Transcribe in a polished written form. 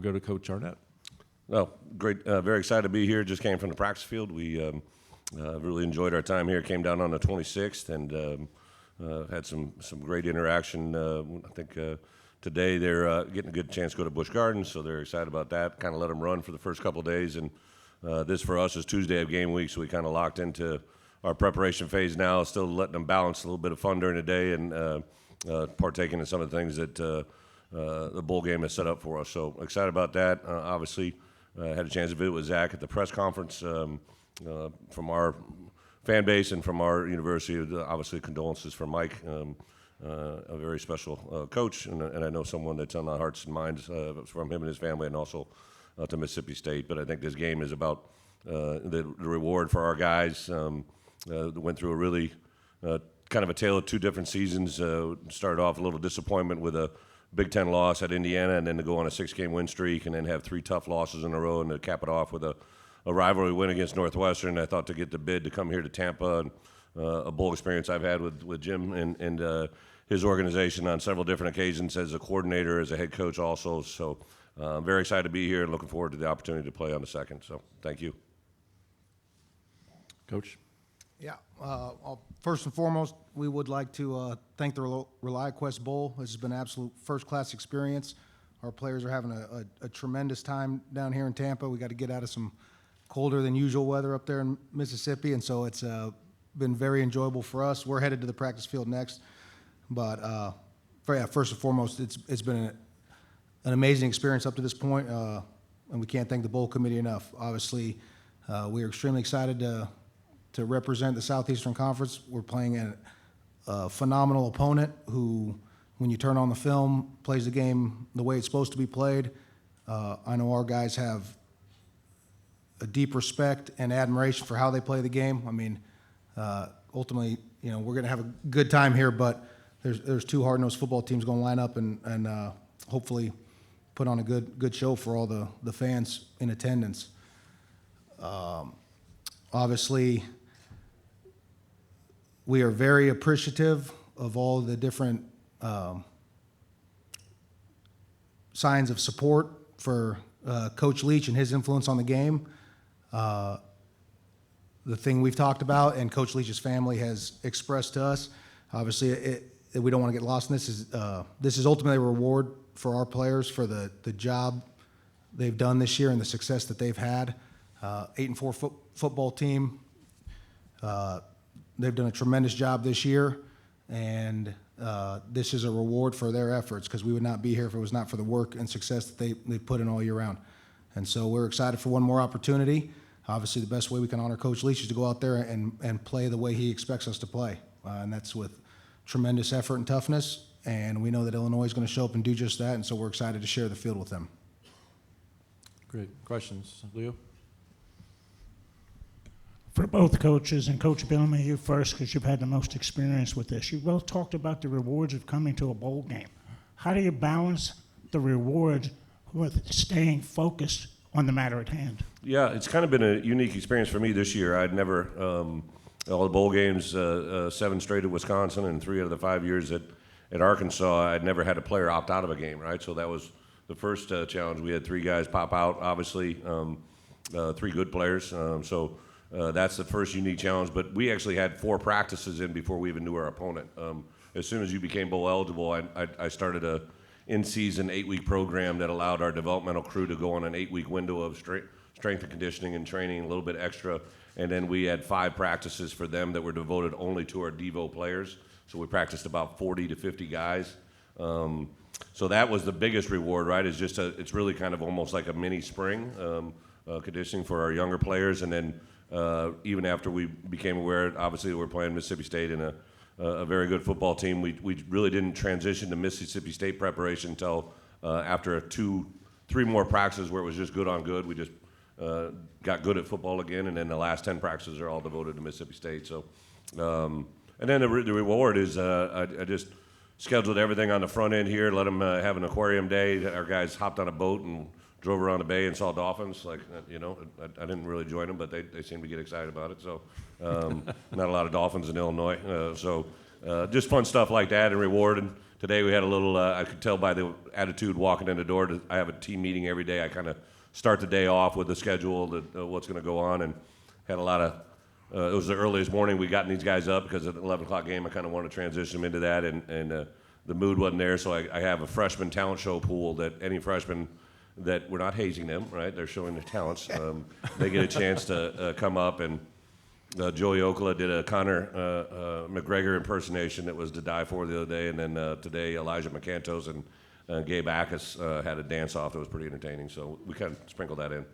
go to Coach Arnett. Well, great. Very excited to be here. Just came from the practice field. We really enjoyed our time here. Came down on the 26th and had some great interaction. I think today they're getting a good chance to go to Busch Gardens, so they're excited about that. Kind of let them run for the first couple of days. And this for us is Tuesday of game week, so we kind of locked into our preparation phase now, still letting them balance a little bit of fun during the day and partaking in some of the things that the bowl game has set up for us. So excited about that. Obviously, had a chance to visit with Zach at the press conference from our fan base and from our university. Obviously, condolences for Mike, a very special coach, and I know someone that's on the hearts and minds from him and his family, and also to Mississippi State. But I think this game is about the reward for our guys. Went through a really kind of a tale of two different seasons. Started off a little disappointment with a Big Ten loss at Indiana, and then to go on a 6-game win streak, and then have 3 tough losses in a row, and to cap it off with a rivalry win against Northwestern. I thought to get the bid to come here to Tampa, and a bowl experience I've had with Jim and his organization on several different occasions as a coordinator, as a head coach also. So I'm very excited to be here and looking forward to the opportunity to play on the 2nd. So thank you. Coach? Yeah. First and foremost, we would like to thank the ReliaQuest Bowl. This has been an absolute first-class experience. Our players are having a tremendous time down here in Tampa. We got to get out of some colder than usual weather up there in Mississippi, and so it's been very enjoyable for us. We're headed to the practice field next, but first and foremost, it's been an amazing experience up to this point, and we can't thank the bowl committee enough. Obviously, we are extremely excited to represent the Southeastern Conference. We're playing a phenomenal opponent who, when you turn on the film, plays the game the way it's supposed to be played. I know our guys have a deep respect and admiration for how they play the game. I mean, ultimately, we're going to have a good time here, but there's 2 hard-nosed football teams going to line up and hopefully put on a good show for all the fans in attendance. Obviously, we are very appreciative of all the different signs of support for Coach Leach and his influence on the game. The thing we've talked about and Coach Leach's family has expressed to us, obviously, we don't want to get lost in this, is ultimately a reward for our players for the job they've done this year and the success that they've had. 8-4 football team. They've done a tremendous job this year, and this is a reward for their efforts, because we would not be here if it was not for the work and success that they put in all year round. And so we're excited for one more opportunity. Obviously, the best way we can honor Coach Leach is to go out there and play the way he expects us to play, and that's with tremendous effort and toughness. And we know that Illinois is going to show up and do just that, and so we're excited to share the field with them. Great. Questions? Leo? For both coaches, and Coach Billman, you first, because you've had the most experience with this. You both talked about the rewards of coming to a bowl game. How do you balance the rewards with staying focused on the matter at hand? Yeah, it's kind of been a unique experience for me this year. I'd never, all the bowl games, 7 straight at Wisconsin and 3 out of the 5 years at Arkansas, I'd never had a player opt out of a game, right? So that was the first challenge. We had 3 guys pop out, obviously, 3 good players. That's the first unique challenge. But we actually had 4 practices in before we even knew our opponent. As soon as you became bowl eligible, I started a in-season 8-week program that allowed our developmental crew to go on an 8-week window of strength and conditioning and training, a little bit extra. And then we had 5 practices for them that were devoted only to our Devo players. So we practiced about 40 to 50 guys. So that was the biggest reward, right? It's really kind of almost like a mini spring conditioning for our younger players. And then even after we became aware, obviously, we're playing Mississippi State and a very good football team. We really didn't transition to Mississippi State preparation until after 2-3 more practices where it was just good on good. We just got good at football again, and then the last 10 practices are all devoted to Mississippi State. So, and then the reward is I just scheduled everything on the front end here, let them have an aquarium day. Our guys hopped on a boat and drove around the bay and saw dolphins. Like, I didn't really join them, but they seemed to get excited about it. So not a lot of dolphins in Illinois. Just fun stuff like that and reward. And today we had a little, I could tell by the attitude walking in the door, I have a team meeting every day. I kind of start the day off with the schedule, what's going to go on, and had a lot of, it was the earliest morning we gotten these guys up because at the 11 o'clock game I kind of wanted to transition them into that, and the mood wasn't there, so I have a freshman talent show pool that any freshman that we're not hazing them, right? They're showing their talents. They get a chance to come up, and Joey Okla did a Conor McGregor impersonation that was to die for the other day, and then today Elijah McCantos and Gabe Ackus had a dance-off that was pretty entertaining, so we kind of sprinkled that in.